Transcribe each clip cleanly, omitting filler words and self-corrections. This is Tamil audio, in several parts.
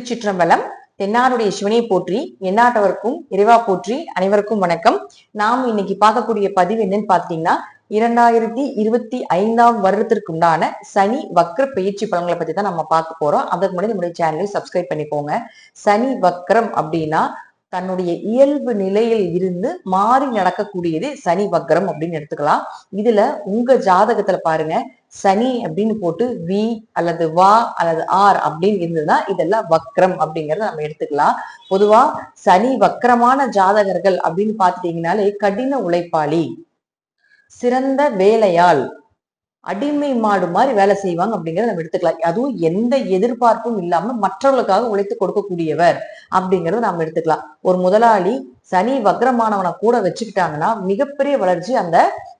திருச்சிற்றம்பலம். தென்னாடுடைய சிவனை போற்றி, எந்நாட்டவருக்கும் இறைவா போற்றி. அனைவருக்கும் வணக்கம். நாம் இன்னைக்கு பார்க்கக்கூடிய பதிவு என்னன்னு பாத்தீங்கன்னா, 2025 வருடத்திற்கு உண்டான சனி வக்ர பயிற்சி பலன்களை பத்தி தான் நம்ம பார்க்க போறோம். அதற்கு முன்னாடி நம்முடைய சேனலை சப்ஸ்கிரைப் பண்ணிக்கோங்க. சனி வக்ரம் அப்படின்னா தன்னுடைய இயல்பு நிலையில் இருந்து மாறி நடக்கக்கூடியது சனி வக்ரம் அப்படின்னு எடுத்துக்கலாம். இதுல உங்க ஜாதகத்துல பாருங்க, சனி அப்படின்னு போட்டு வி அல்லது வா அல்லது ஆர் அப்படின்னு இருந்ததுன்னா இதெல்லாம் வக்ரம் அப்படிங்கறத நம்ம எடுத்துக்கலாம். பொதுவா சனி வக்ரமான ஜாதகர்கள் அப்படின்னு பாத்துட்டீங்கன்னாலே கடின உழைப்பாளி, சிறந்த வேலையாள், அடிமை மாடு மாதிரி வேலை செய்வாங்க அப்படிங்கறத நம்ம எடுத்துக்கலாம். அதுவும் எந்த எதிர்பார்ப்பும் இல்லாம மற்றவர்களுக்காக உழைத்து கொடுக்கக்கூடியவர் அப்படிங்கறத நம்ம எடுத்துக்கலாம். ஒரு முதலாளி சனி வக்ரமானவனை கூட வச்சுக்கிட்டாங்கன்னா மிகப்பெரிய வளர்ச்சி அந்த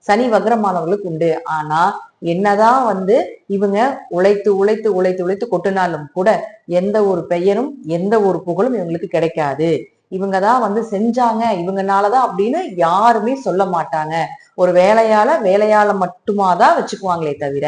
சனி வக்ரமானவர்களுக்கு உண்டு. ஆனா என்னதான் இவங்க உழைத்து உழைத்து உழைத்து உழைத்து கொட்டினாலும் கூட எந்த ஒரு பெயரும் எந்த ஒரு புகழும் இவங்களுக்கு கிடைக்காது. இவங்கதான் செஞ்சாங்க, இவங்கனாலதான் அப்படின்னு யாருமே சொல்ல மாட்டாங்க. ஒரு வேலையால மட்டுமாதான் வச்சுக்குவாங்களே தவிர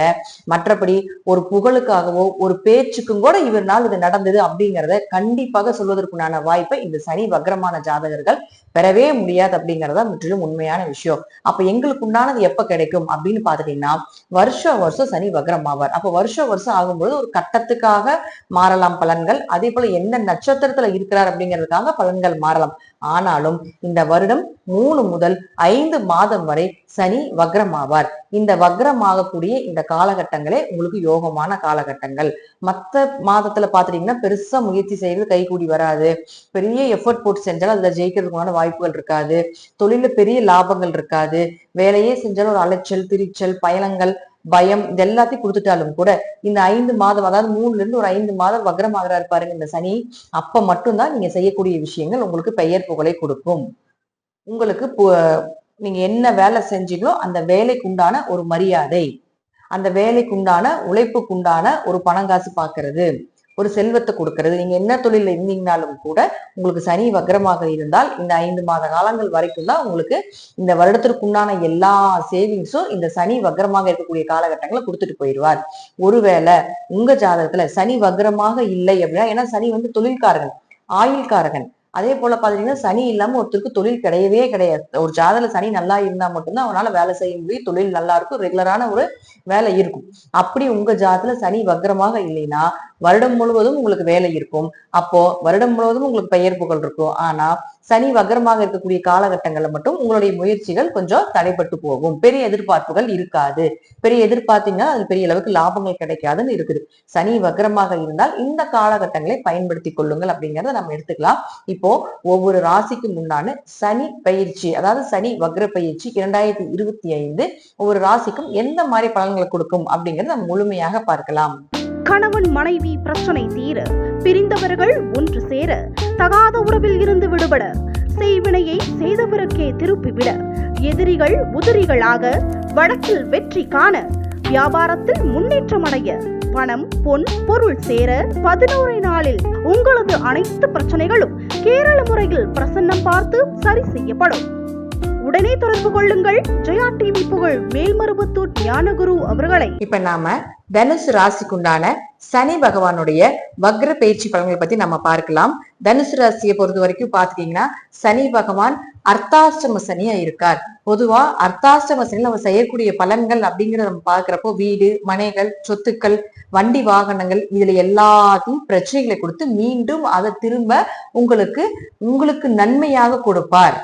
மற்றபடி ஒரு புகழுக்காகவோ ஒரு பேச்சுக்கும் கூட இவரால் இது நடந்தது அப்படிங்கிறத கண்டிப்பாக சொல்வதற்குண்டான வாய்ப்பை இந்த சனி வக்ரமான ஜாதகர்கள் பெறவே முடியாது அப்படிங்கறத முற்றிலும் உண்மையான விஷயம். அப்ப எங்களுக்கு உண்டானது எப்ப கிடைக்கும் அப்படின்னு பாத்துட்டீங்கன்னா, வருஷம் சனி வக்ரம் ஆவார். அப்ப வருஷம் ஆகும்போது ஒரு கட்டத்துக்காக மாறலாம் பலன்கள். அதே போல எந்த நட்சத்திரத்துல இருக்கிறார் அப்படிங்கிறதுக்காக பலன்கள் மாறலாம். ஆனாலும் இந்த வருடம் 3 முதல் 5 மாதம் வரை சனி வக்ரம் ஆவார். இந்த வக்ரம் ஆகக்கூடிய இந்த காலகட்டங்களே உங்களுக்கு யோகமான காலகட்டங்கள். மத்த மாதத்துல பாத்துட்டீங்கன்னா பெருசா முயற்சி செய்யறது கைகூடி வராது. பெரிய எஃபர்ட் போட்டு செஞ்சாலும் அதுல ஜெயிக்கிறதுக்கான வாய்ப்புகள் இருக்காது. தொழில பெரிய லாபங்கள் இருக்காது. வேலையே செஞ்சாலும் ஒரு அலைச்சல், திரிச்சல், பயணங்கள், பயம் இது எல்லாத்தையும் கொடுத்துட்டாலும் கூட இந்த 5 மாதம், அதாவது 3ல இருந்து ஒரு 5 மாதம் வக்ரம் ஆகிறாரு பாருங்க இந்த சனி. அப்ப மட்டும்தான் நீங்க செய்யக்கூடிய விஷயங்கள் உங்களுக்கு பெயர் புகழை கொடுக்கும். உங்களுக்கு நீங்க என்ன வேலை செஞ்சீங்களோ அந்த வேலைக்கு உண்டான ஒரு மரியாதை, அந்த வேலைக்கு உண்டான உழைப்புக்குண்டான ஒரு பணங்காசு பாக்குறது, ஒரு செல்வத்தை கொடுக்கறது. நீங்க என்ன தொழில இருந்தீங்கனாலும் கூட உங்களுக்கு சனி வக்ரமாக இருந்தால் இந்த 5 மாத காலங்கள் வரைக்கும் தான் உங்களுக்கு இந்த வருடத்திற்குண்டான எல்லா சேவிங்ஸும் இந்த சனி வக்ரமாக இருக்கக்கூடிய காலகட்டங்களை கொடுத்துட்டு போயிடுவார். ஒருவேளை உங்க ஜாதகத்துல சனி வக்ரமாக இல்லை அப்படின்னா, ஏன்னா சனி தொழில்காரகன், ஆயுள்காரகன். அதே போல பாத்தீங்கன்னா சனி இல்லாம ஒருத்தருக்கு தொழில் கிடையவே கிடையாது. ஒரு ஜாதகத்துல சனி நல்லா இருந்தா மட்டும்தான் அவனால வேலை செய்ய முடியும், தொழில் நல்லா இருக்கும், ரெகுலரான ஒரு வேலை இருக்கும். அப்படி உங்க ஜாதகத்துல சனி வக்ரமாக இல்லைன்னா வருடம் முழுவதும் உங்களுக்கு வேலை இருக்கும். அப்போ வருடம் முழுவதும் உங்களுக்கு பெயர் புகழ் இருக்கும். ஆனா சனி வக்ரமாக இருக்கக்கூடிய காலகட்டங்கள்ல மட்டும் உங்களுடைய முயற்சிகள் கொஞ்சம் தடைப்பட்டு போகும். பெரிய எதிர்பார்ப்புகள் இருக்காது. பெரிய எதிர்பார்த்தீங்கன்னா அது பெரிய அளவுக்கு லாபங்கள் கிடைக்காதுன்னு இருக்குது. சனி வக்ரமாக இருந்தால் இந்த காலகட்டங்களை பயன்படுத்தி கொள்ளுங்கள் அப்படிங்கறத நம்ம எடுத்துக்கலாம். இப்போ ஒவ்வொரு ராசிக்கும் உண்டான சனி பயிற்சி, அதாவது சனி வக்ர பயிற்சி 2025 ஒவ்வொரு ராசிக்கும் எந்த மாதிரி பலன்களை கொடுக்கும் அப்படிங்கறத நம்ம முழுமையாக பார்க்கலாம். கணவன் மனைவி பிரச்சனை தீர, பிரிந்தவர்கள் ஒன்று சேர, தகாத உறவில் இருந்து விடுபட, செய்வினையை செய்தவருக்கே திருப்பிவிட, எதிரிகள் உதிரிகளாக, வழக்கில் வெற்றி காண, வியாபாரத்தில் முன்னேற்றம் அடைய, பணம் பொன் பொருள் சேர 11 நாளில் உங்களது அனைத்து பிரச்சனைகளும் கேரள முறையில் பிரசன்னம் பார்த்து சரி செய்யப்படும். உடனே தொடர்பு கொள்ளுங்கள். ஜெயா டிவி புகழ் மேல்மருவத்தூர் ஞானகுரு அவர்களை. இப்ப நாம தனுசு ராசிக்குண்டான சனி பகவானுடைய வக்ர பயிற்சி பலன்களை பத்தி நம்ம பார்க்கலாம். தனுசு ராசியை பொறுத்த வரைக்கும் பாத்துட்டீங்கன்னா சனி பகவான் அர்த்தாஷ்டம சனியா இருக்கார். பொதுவா அர்த்தாஷ்டம சனியில நம்ம செய்யக்கூடிய பலன்கள் அப்படிங்கிறத நம்ம பாக்குறப்போ வீடு, மனைகள், சொத்துக்கள், வண்டி வாகனங்கள் இதுல எல்லாத்தையும் பிரச்சனைகளை கொடுத்து மீண்டும் அதை திரும்ப உங்களுக்கு நன்மையாக கொடுப்பார்.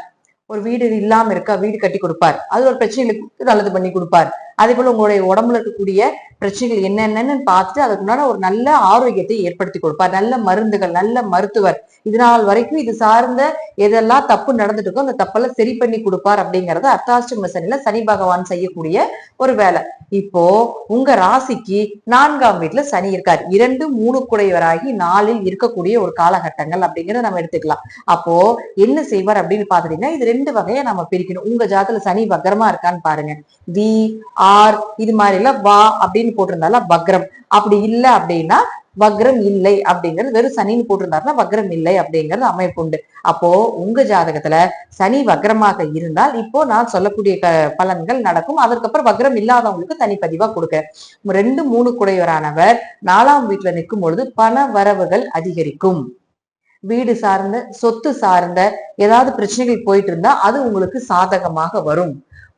ஒரு வீடு இல்லாம இருக்கா, வீடு கட்டி கொடுப்பார். அது ஒரு பிரச்சனைகளுக்கு நல்லது பண்ணி கொடுப்பார். அதே போல உங்களுடைய உடம்புல இருக்கக்கூடிய பிரச்சனைகள் என்னென்னு பார்த்துட்டு அதுக்குண்டான ஒரு நல்ல ஆரோக்கியத்தை ஏற்படுத்தி கொடுப்பார். நல்ல மருந்துகள், நல்ல மருத்துவர், இதனால் வரைக்கும் இது சார்ந்த எதெல்லாம் தப்பு நடந்துட்டு இருக்கோ அந்த தப்பெல்லாம் சரி பண்ணி கொடுப்பார் அப்படிங்கறது அர்த்தாஷ்டம சனியில சனி பகவான் செய்யக்கூடிய ஒரு வேலை. இப்போ உங்க ராசிக்கு 4ஆம் வீட்டுல சனி இருக்கார். 2, 3 குடையவராகி 4ல் இருக்கக்கூடிய ஒரு காலகட்டங்கள் அப்படிங்கறத நம்ம எடுத்துக்கலாம். அப்போ என்ன செய்வார் அப்படின்னு பாத்துட்டீங்கன்னா இது 2 வகையா நம்ம பிரிக்கணும். உங்க ஜாதகத்துல சனி வக்ரமா இருக்கான்னு பாருங்க. வி ஆர் இது மாதிரி எல்லாம் வா அப்படின்னு போட்டிருந்தாலும் வக்ரம், அப்படி இல்லை அப்படின்னா வக்ரம் இல்லை அப்படிங்கிறது, வெறும் சனின்னு போட்டிருந்தாருன்னா வக்ரம் இல்லை அப்படிங்கிறது அமைப்பு உண்டு. அப்போ உங்க ஜாதகத்துல சனி வக்ரமாக இருந்தால் இப்போ நான் சொல்லக்கூடிய பலன்கள் நடக்கும். அதற்கப்புறம் வக்ரம் இல்லாதவங்களுக்கு தனிப்பதிவா கொடுக்க. 2, 3 குடையவரானவர் 4ஆம் வீட்டுல நிற்கும் பொழுது பண வரவுகள் அதிகரிக்கும். வீடு சார்ந்த, சொத்து சார்ந்த ஏதாவது பிரச்சனைகள் போயிட்டு இருந்தா அது உங்களுக்கு சாதகமாக வரும்.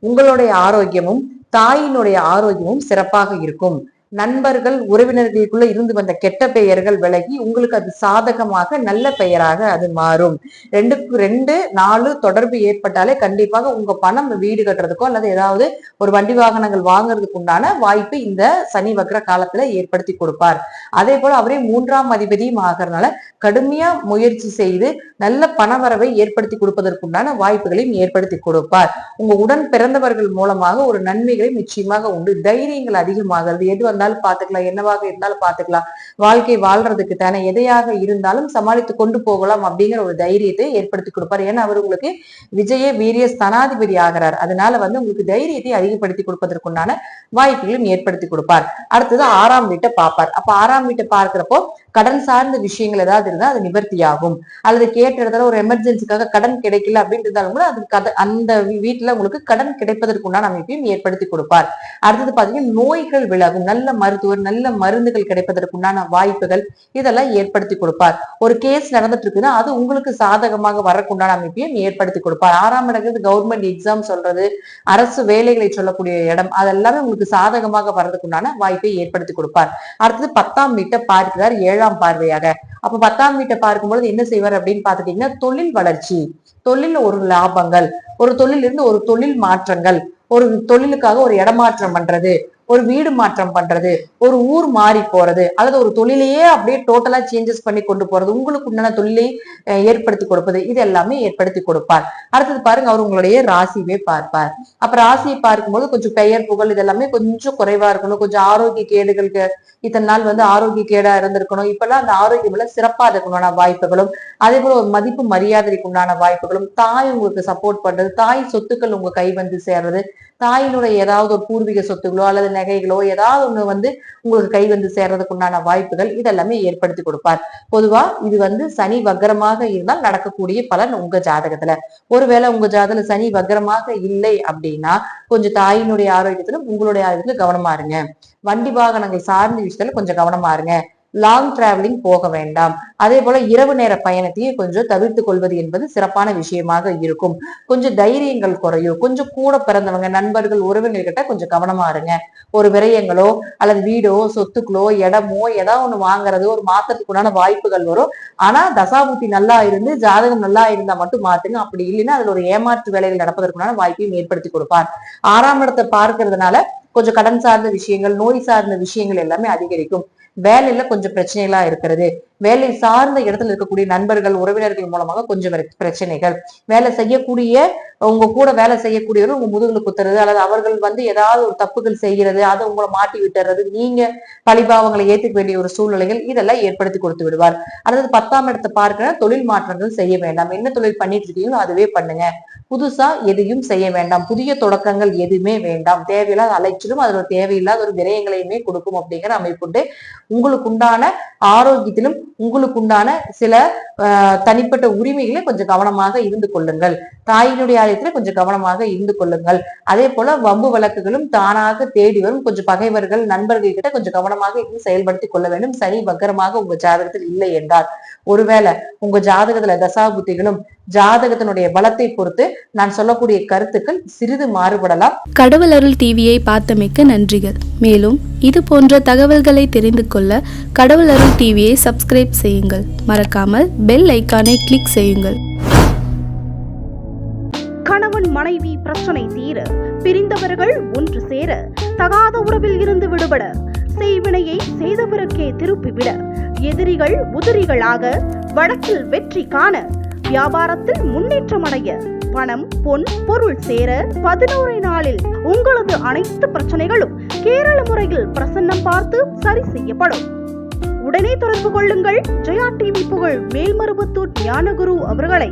உங்களுடைய ஆரோக்கியமும் தாயினுடைய ஆரோக்கியமும் சிறப்பாக இருக்கும். நண்பர்கள் உறவினர்களுக்குள்ள இருந்து வந்த கெட்ட பெயர்கள் விலகி உங்களுக்கு அது சாதகமாக நல்ல பெயராக அது மாறும். 2க்கு 2, 4 தொடர்பு ஏற்பட்டாலே கண்டிப்பாக உங்க பணம் வீடு கட்டுறதுக்கோ அல்லது ஏதாவது ஒரு வண்டி வாகனங்கள் வாங்குறதுக்கு உண்டான வாய்ப்பு இந்த சனி வக்ர காலத்துல ஏற்படுத்தி கொடுப்பார். அதே போல அவரே 3ஆம் அதிபதியும் ஆகிறதுனால கடுமையா முயற்சி செய்து நல்ல பணவரவை ஏற்படுத்தி கொடுப்பதற்குண்டான வாய்ப்புகளையும் ஏற்படுத்தி கொடுப்பார். உங்க உடன் பிறந்தவர்கள் மூலமாக ஒரு நன்மைகளை நிச்சயமாக உண்டு. தைரியங்கள் அதிகமாகிறது. எது வந்தாலும் பாத்துக்கலாம், என்னவாக இருந்தாலும் பாத்துக்கலாம், வாழ்க்கை வாழ்றதுக்கு தானே, எதையாக இருந்தாலும் சமாளித்து கொண்டு போகலாம் அப்படிங்கிற ஒரு தைரியத்தை ஏற்படுத்தி கொடுப்பார். ஏன்னா அவர் உங்களுக்கு விஜய வீரிய ஸ்தானாதிபதி ஆகிறார். அதனால உங்களுக்கு தைரியத்தை அதிகப்படுத்தி கொடுப்பதற்குண்டான வாய்ப்புகளும் ஏற்படுத்தி கொடுப்பார். அடுத்தது 6ஆம் வீட்டை பார்ப்பார். அப்ப 6ஆம் வீட்டை பார்க்கிறப்போ கடன் சார்ந்த விஷயங்கள் ஏதாவது இருந்தா அது நிவர்த்தியாகும். அல்லது கேட்ட இடத்துல ஒரு எமர்ஜென்சிக்காக கடன் கிடைக்கல அப்படின்னு இருந்தாலும் கூட அது அந்த வீட்டுல உங்களுக்கு கடன் கிடைப்பதற்குண்டான அமைப்பையும் ஏற்படுத்தி கொடுப்பார். அடுத்தது பாத்தீங்கன்னா நோய்கள் விலகும். நல்ல மருத்துவர், நல்ல மருந்துகள் கிடைப்பதற்குண்டான வாய்ப்புகள் இதெல்லாம் ஏற்படுத்தி கொடுப்பார். ஒரு கேஸ் நடந்துட்டு இருக்குன்னா அது உங்களுக்கு சாதகமாக வரக்குண்டான அமைப்பையும் ஏற்படுத்தி கொடுப்பார். 6ஆம் இடங்கிறது கவர்மெண்ட் எக்ஸாம் சொல்றது, அரசு வேலைகளை சொல்லக்கூடிய இடம், அதெல்லாமே உங்களுக்கு சாதகமாக வர்றதுக்குண்டான வாய்ப்பை ஏற்படுத்தி கொடுப்பார். அடுத்தது 10ஆம் வீட்டை பார்க்கிறார் 7ஆம் பார்வையாக. அப்ப 10ஆம் வீட்டை பார்க்கும்பொழுது என்ன செய்வார் அப்படின்னு பாத்துட்டீங்கன்னா தொழில் வளர்ச்சி, தொழில் ஒரு லாபங்கள், ஒரு தொழில் இருந்து ஒரு தொழில் மாற்றங்கள், ஒரு தொழிலுக்காக ஒரு இடமாற்றம் பண்றது, ஒரு வீடு மாற்றம் பண்றது, ஒரு ஊர் மாறி போறது, அல்லது ஒரு தொழிலையே அப்படியே டோட்டலா சேஞ்சஸ் பண்ணி கொண்டு போறது, உங்களுக்கு உண்டான தொழிலை ஏற்படுத்தி கொடுப்பது, இது எல்லாமே ஏற்படுத்தி கொடுப்பார். அடுத்தது பாருங்க, அவர் உங்களுடைய ராசியை பார்ப்பார். அப்ப ராசியை பார்க்கும்போது கொஞ்சம் பெயர் புகழ் இதெல்லாமே கொஞ்சம் குறைவா இருக்கணும். கொஞ்சம் ஆரோக்கிய கேடுகளுக்கு இத்தனை நாள் ஆரோக்கிய கேடா இருந்திருக்கணும். இப்பெல்லாம் அந்த ஆரோக்கியம் எல்லாம் சிறப்பா இருக்கணும்னா வாய்ப்புகளும், அதே போல ஒரு மதிப்பு மரியாதைக்கு உண்டான வாய்ப்புகளும், தாய் உங்களுக்கு சப்போர்ட் பண்றது, தாய் சொத்துக்கள் உங்க கை வந்து சேர்றது, தாயினுடைய ஏதாவது ஒரு பூர்வீக சொத்துகளோ அல்லது நகைகளோ ஏதாவது ஒண்ணு உங்களுக்கு கை வந்து சேர்றதுக்கு உண்டான வாய்ப்புகள் இதெல்லாமே ஏற்படுத்தி கொடுப்பார். பொதுவா இது சனி வக்ரமாக இருந்தால் நடக்கக்கூடிய பலன் உங்க ஜாதகத்துல. ஒருவேளை உங்க ஜாதகத்துல சனி வக்ரமாக இல்லை அப்படின்னா கொஞ்சம் தாயினுடைய ஆரோக்கியத்திலும் உங்களுடைய ஆரோக்கியத்திலும் கவனமா இருங்க. வண்டி வாகனங்கள் சார்ந்த விஷயத்துல கொஞ்சம் கவனமா இருங்க. லாங் டிராவலிங் போக வேண்டாம். அதே போல இரவு நேர பயணத்தையே கொஞ்சம் தவிர்த்து கொள்வது என்பது சிறப்பான விஷயமாக இருக்கும். கொஞ்சம் தைரியங்கள் குறையும். கொஞ்சம் கூட பிறந்தவங்க, நண்பர்கள், உறவினர்கிட்ட கொஞ்சம் கவனமா இருங்க. ஒரு விரயங்களோ அல்லது வீடோ சொத்துக்களோ இடமோ ஏதாவது ஒண்ணு வாங்குறது, ஒரு மாற்றத்துக்குண்டான வாய்ப்புகள் வரும். ஆனா தசாபுத்தி நல்லா இருந்து ஜாதகம் நல்லா இருந்தா மட்டும் மாத்துங்க. அப்படி இல்லைன்னா அதுல ஒரு ஏமாற்று வேலைகள் நடப்பதற்குண்டான வாய்ப்பையும் ஏற்படுத்தி கொடுப்பார். 6ஆம் இடத்தை பார்க்கறதுனால கொஞ்சம் கடன் சார்ந்த விஷயங்கள், நோய் சார்ந்த விஷயங்கள் எல்லாமே அதிகரிக்கும். வேலையில கொஞ்சம் பிரச்சனைகளா இருக்கிறது, வேலை சார்ந்த இடத்துல இருக்கக்கூடிய நண்பர்கள், உறவினர்கள் மூலமாக கொஞ்சம் பிரச்சனைகள், வேலை செய்யக்கூடிய உங்க கூட வேலை செய்யக்கூடியவர்கள் உங்க முதுகுல குத்துறது, அல்லது அவர்கள் ஏதாவது ஒரு தப்புகள் செய்கிறது, அதை உங்களை மாட்டி விட்டுறது, நீங்க பழிபாவங்களை ஏத்துக்க வேண்டிய ஒரு சூழ்நிலைகள் இதெல்லாம் ஏற்படுத்தி கொடுத்து விடுவார். அதாவது 10ஆம் இடத்தை பார்க்க தொழில் மாற்றங்கள் செய்ய வேண்டாம். என்ன தொழில் பண்ணிட்டு இருக்கீங்களோ அதுவே பண்ணுங்க. புதுசா எதையும் செய்ய வேண்டாம். புதிய தொடக்கங்கள் எதுவுமே வேண்டாம். தேவையில்லாத அலைச்சலும் அதுல தேவையில்லாத ஒரு விரயங்களையுமே கொடுக்கும் அப்படிங்கிற அமைப்புண்டு. உங்களுக்கு உண்டான ஆரோக்கியத்திலும் உங்களுக்கு உண்டான சில தனிப்பட்ட உரிமைகளை கொஞ்சம் கவனமாக இருந்து கொள்ளுங்கள். தாயினுடைய ஆலயத்துல கொஞ்சம் கவனமாக இருந்து கொள்ளுங்கள். அதே போல வம்பு வழக்குகளும் தானாக தேடி வரும். கொஞ்சம் பகைவர்கள், நண்பர்கள் கிட்ட கொஞ்சம் கவனமாக இருந்து செயல்படுத்தி கொள்ள வேண்டும். சனி வக்கரமாக உங்க ஜாதகத்தில் இல்லை என்றால், ஒருவேளை உங்க ஜாதகத்துல தசாபுத்திகளும் ஜாதகத்தினுடைய பலத்தை பொறுத்து நான் சொல்லக்கூடிய கருத்துக்கள் சிறிது மாறுபடலாம். கடவுள் அருள் டிவியை பார்த்தமைக்க நன்றிகள். மேலும் இது போன்ற தகவல்களை தெரிந்து கொள்ள கடவுள் அருள் டிவியை சப்ஸ்கிரைப் செய்யுங்கள். மறக்காமல் பெல் ஐக்கானை கிளிக் செய்யுங்கள். கணவன் மனைவி பிரச்சனை தீர, பிரிந்தவர்கள் ஒன்று சேர, தகாத உறவில் இருந்து விடுபட, செய்வினையை செய்தவருக்கே திருப்பிவிட, எதிரிகள் உதிரிகளாக, வழக்கில் வெற்றி காண, வியாபாரத்தில் முன்னேற்றம் அடைய, பணம் பொன் பொருள் சேர 11 நாளில் உங்களது அனைத்து பிரச்சனைகளும் கேரள முறையில் பிரசன்னம் பார்த்து சரி செய்யப்படும். உடனே தொடர்பு கொள்ளுங்கள். ஜெயா டிவி புகழ் மேல்மருவத்தூர் ஞானகுரு அவர்களை.